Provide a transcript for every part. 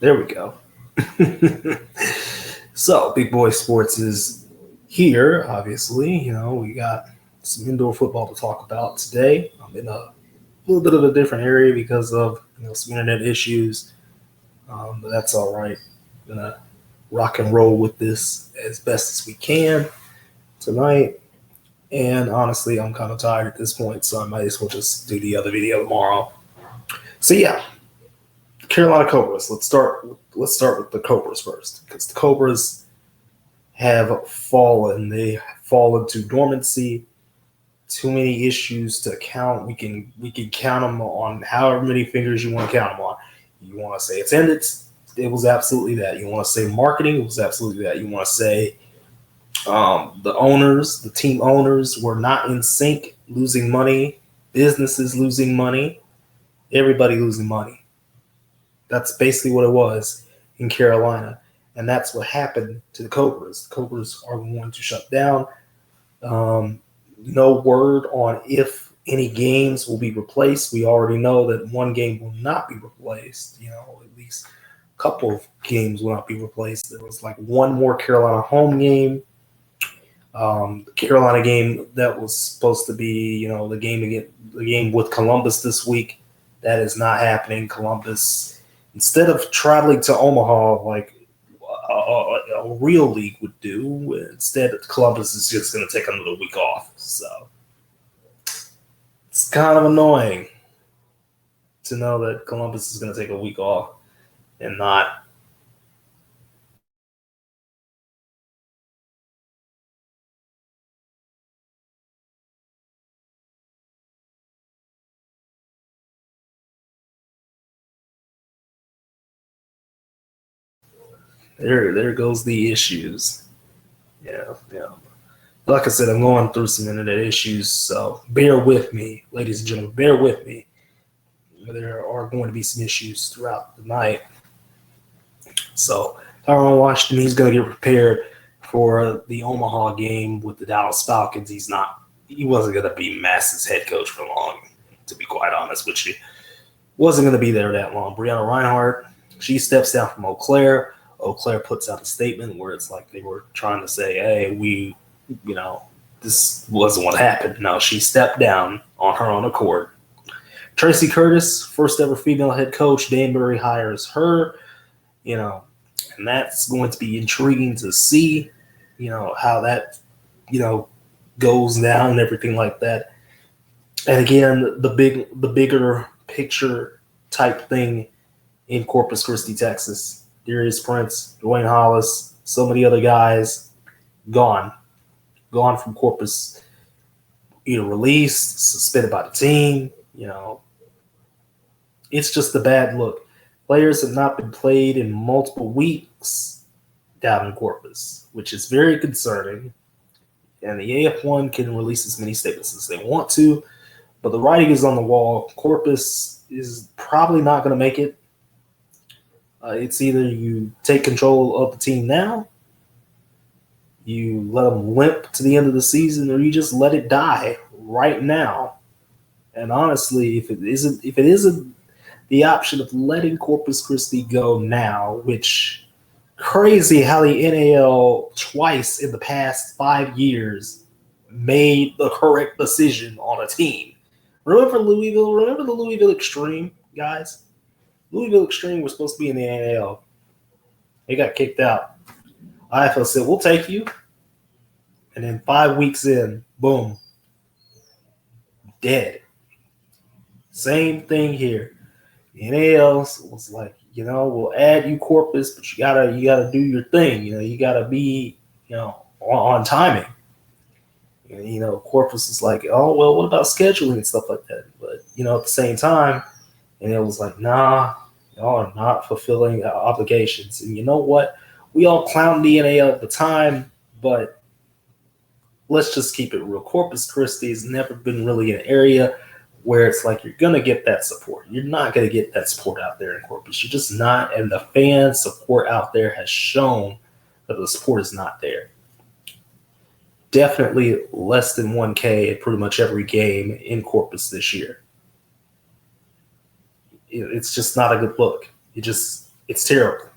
There we go. So, Big Boy Sports is here, obviously. We got some indoor football to talk about today. I'm in a little bit of a different area because of some internet issues, but that's all right. Gonna rock and roll with this as best as we can tonight. And honestly, I'm kind of tired at this point, so I might as well just do the other video tomorrow. So yeah, Carolina Cobras. Let's start with the Cobras first, because the Cobras have fallen. They have fallen to dormancy. Too many issues to count. We can count them on however many fingers you want to count them on. You want to say attendance, it was absolutely that. You want to say marketing, it was absolutely that. You want to say the owners, the team owners, were not in sync, losing money, businesses losing money, everybody losing money. That's basically what it was in Carolina. And that's what happened to the Cobras. The Cobras are going to shut down. Um, no word on if any games will be replaced. We already know that one game will not be replaced. At least a couple of games will not be replaced. There was like one more Carolina home game. The Carolina game that was supposed to be, the game with Columbus this week, that is not happening. Columbus, instead of traveling to Omaha like a real league would do, instead Columbus is just going to take another week off. So it's kind of annoying to know that Columbus is going to take a week off and not. There goes the issues. Yeah, yeah. Like I said, I'm going through some internet issues, so bear with me, ladies and gentlemen. Bear with me. There are going to be some issues throughout the night. So Tyron Washington, he's going to get prepared for the Omaha game with the Dallas Falcons. He wasn't going to be Mass's head coach for long, to be quite honest with you. Wasn't going to be there that long. Brianna Reinhardt, she steps down from Eau Claire. Eau Claire puts out a statement where it's like they were trying to say, hey, this wasn't what happened. No, she stepped down on her own accord. Tracy Curtis, first ever female head coach. Danbury hires her, you know, and that's going to be intriguing to see, how that, goes down and everything like that. And again, the bigger picture type thing in Corpus Christi, Texas. Darius Prince, Dwayne Hollis, so many other guys gone from Corpus, either released, suspended by the team. It's just a bad look. Players have not been played in multiple weeks down in Corpus, which is very concerning. And the AF1 can release as many statements as they want to, but the writing is on the wall. Corpus is probably not going to make it. It's either you take control of the team now, you let them limp to the end of the season, or you just let it die right now. And honestly, if it isn't the option of letting Corpus Christi go now, which crazy how the NAL twice in the past 5 years made the correct decision on a team. Remember Louisville? Remember the Louisville Extreme, guys? Louisville Extreme was supposed to be in the NAL. They got kicked out. IFL said, we'll take you. And then 5 weeks in, boom, dead. Same thing here. The NAL was like, we'll add you Corpus, but you gotta do your thing. You gotta be, on timing. And, Corpus is like, oh well, what about scheduling and stuff like that? But at the same time, and it was like, nah, y'all are not fulfilling obligations. And you know what? We all clowned the NAL at the time, but let's just keep it real. Corpus Christi has never been really an area where it's like you're going to get that support. You're not going to get that support out there in Corpus. You're just not. And the fan support out there has shown that the support is not there. Definitely less than 1K at pretty much every game in Corpus this year. It's just not a good look. It's terrible.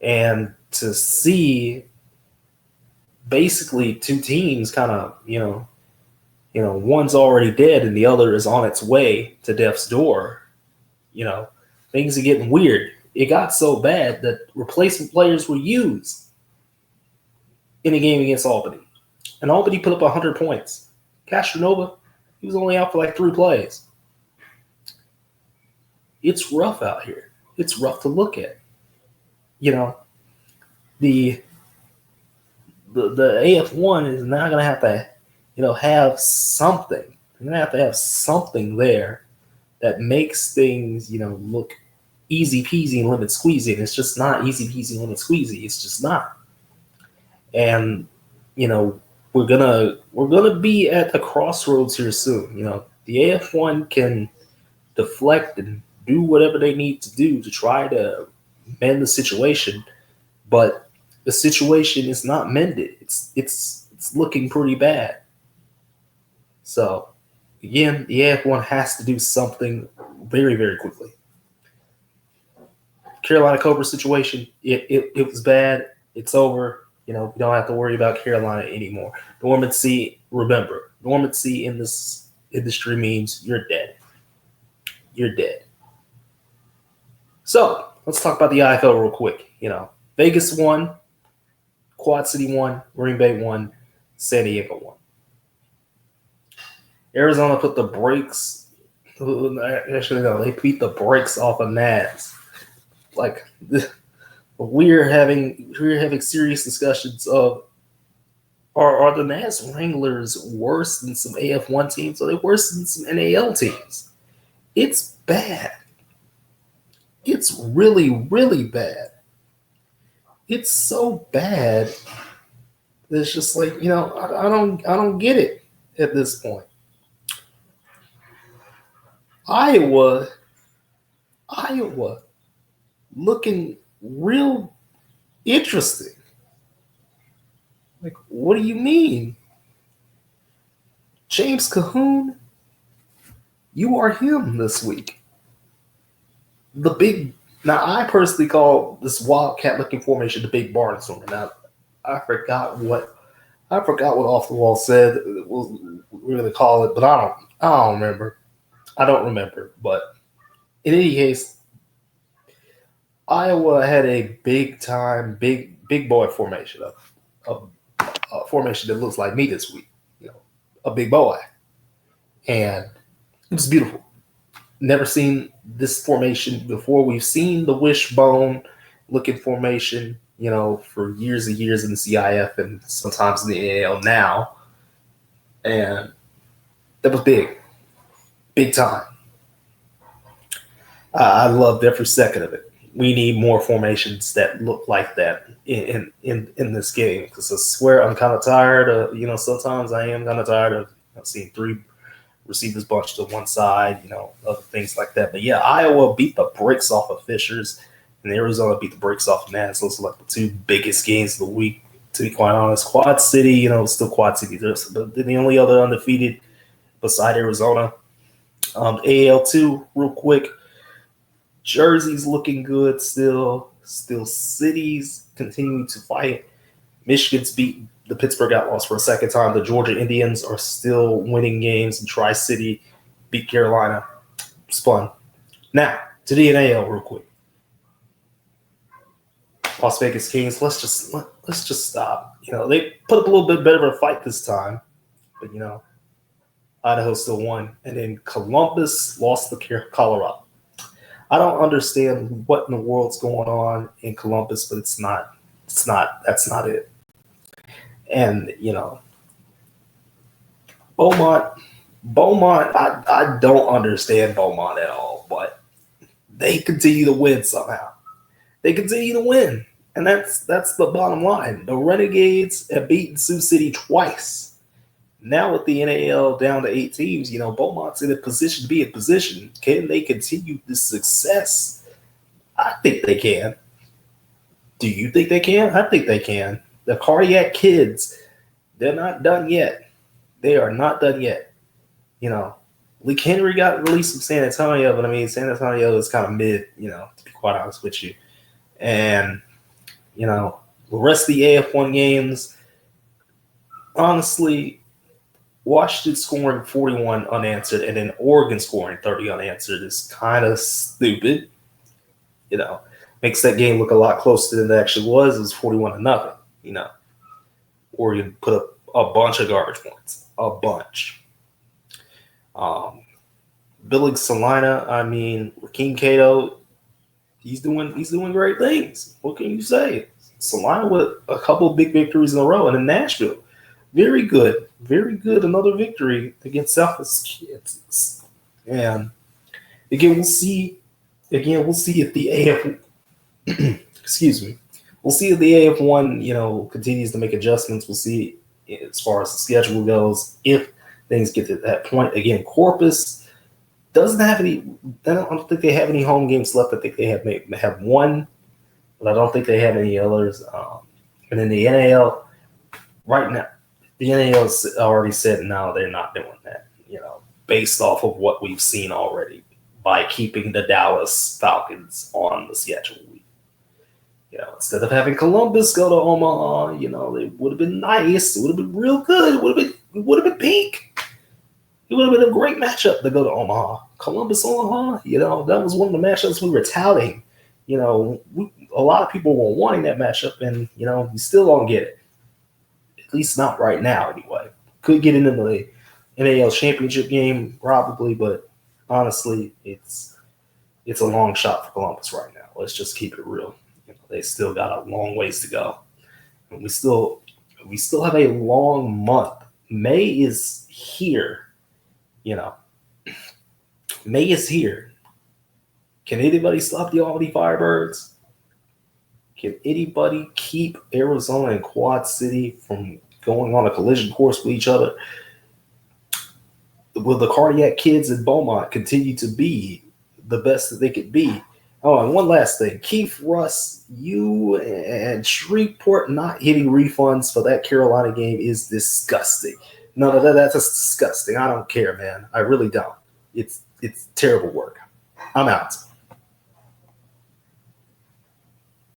And to see basically two teams kind of, one's already dead and the other is on its way to death's door, things are getting weird. It got so bad that replacement players were used in a game against Albany. And Albany put up 100 points. Castronova, he was only out for like 3 plays. It's rough out here. It's rough to look at. The AF1 is now going to have to, have something. You're going to have something there that makes things, look easy peasy and lemon squeezy. And it's just not easy peasy and lemon squeezy. It's just not. And, we're gonna be at the crossroads here soon. The AF1 can deflect and do whatever they need to do to try to mend the situation, but the situation is not mended. It's looking pretty bad. So again, the AF1 has to do something very, very quickly. Carolina Cobra situation, it was bad. It's over. We don't have to worry about Carolina anymore. Dormancy, remember, dormancy in this industry means you're dead. You're dead. So let's talk about the IFL real quick. Vegas won, Quad City won, Green Bay won, San Diego won. Arizona put the brakes. Actually, no, they beat the brakes off of Nats. We're having serious discussions of are the Nats Wranglers worse than some AF1 teams? Are they worse than some NAL teams? It's bad. It's really, really bad. It's so bad. It's just like, I don't get it at this point. Iowa looking real interesting. Like, what do you mean? James Cahoon, you are him this week. Now I personally call this wildcat looking formation the big barnstormer. Now I forgot what Off the Wall said we're gonna call it, but I don't remember. I don't remember. But in any case, Iowa had a big time, big boy formation, a formation that looks like me this week. A big boy, and it was beautiful. Never seen this formation before. We've seen the wishbone looking formation, for years and years in the CIF and sometimes in the NAL now, and that was big time. I loved every second of it. We need more formations that look like that in this game, because I swear I'm kind of tired of, sometimes I am kind of tired of seeing 3 receivers bunched to one side, other things like that. But yeah, Iowa beat the brakes off of Fishers, and Arizona beat the brakes off of Nats. Those are like the 2 biggest games of the week, to be quite honest. Quad City, still Quad City. But the only other undefeated beside Arizona. AL2, real quick. Jersey's looking good still. Still Cities continuing to fight. Michigan's beat the Pittsburgh Outlaws for a second time. The Georgia Indians are still winning games. And Tri-City beat Carolina. Spun. Now, to the NAL real quick. Las Vegas Kings, let's just stop. They put up a little bit better of a fight this time. But, Idaho still won. And then Columbus lost to Colorado. I don't understand what in the world's going on in Columbus, but that's not it. And, Beaumont, I don't understand Beaumont at all, but they continue to win somehow. They continue to win. And that's the bottom line. The Renegades have beaten Sioux City twice. Now with the NAL down to 8 teams, Beaumont's in a position to be in position. Can they continue this success? I think they can. Do you think they can? I think they can. The Cardiac Kids, they're not done yet. They are not done yet. Leak Henry got released from San Antonio, but I mean, San Antonio is kind of mid, to be quite honest with you. And, the rest of the AF1 games, honestly, Washington scoring 41 unanswered and then Oregon scoring 30 unanswered is kind of stupid. Makes that game look a lot closer than it actually was. It was 41-0. Oregon put up a bunch of garbage points, a bunch. Billy Salina, I mean, Rakeem Cato, he's doing great things. What can you say? Salina with a couple of big victories in a row, and in Nashville, very good. Another victory against Southwest Kansas. And again, we'll see if the AF excuse me. We'll see if the AF1, continues to make adjustments. We'll see as far as the schedule goes if things get to that point. Again, Corpus doesn't have any. I don't think they have any home games left. I think they have one, but I don't think they have any others. And then the NAL right now, the NAL's already said no, they're not doing that. Based off of what we've seen already by keeping the Dallas Falcons on the schedule. Instead of having Columbus go to Omaha, it would have been nice. It would have been real good. It would have been pink. It would have been a great matchup to go to Omaha. Columbus, Omaha, that was one of the matchups we were touting. A lot of people were wanting that matchup, and, we still don't get it. At least not right now, anyway. Could get into the NAL championship game, probably, but honestly, it's a long shot for Columbus right now. Let's just keep it real. They still got a long ways to go. And we still have a long month. May is here. May is here. Can anybody stop the Albany Firebirds? Can anybody keep Arizona and Quad City from going on a collision course with each other? Will the Cardiac Kids in Beaumont continue to be the best that they could be? Oh, and one last thing. Keith Russ, you and Shreveport not hitting refunds for that Carolina game is disgusting. No, that's just disgusting. I don't care, man. I really don't. It's terrible work. I'm out.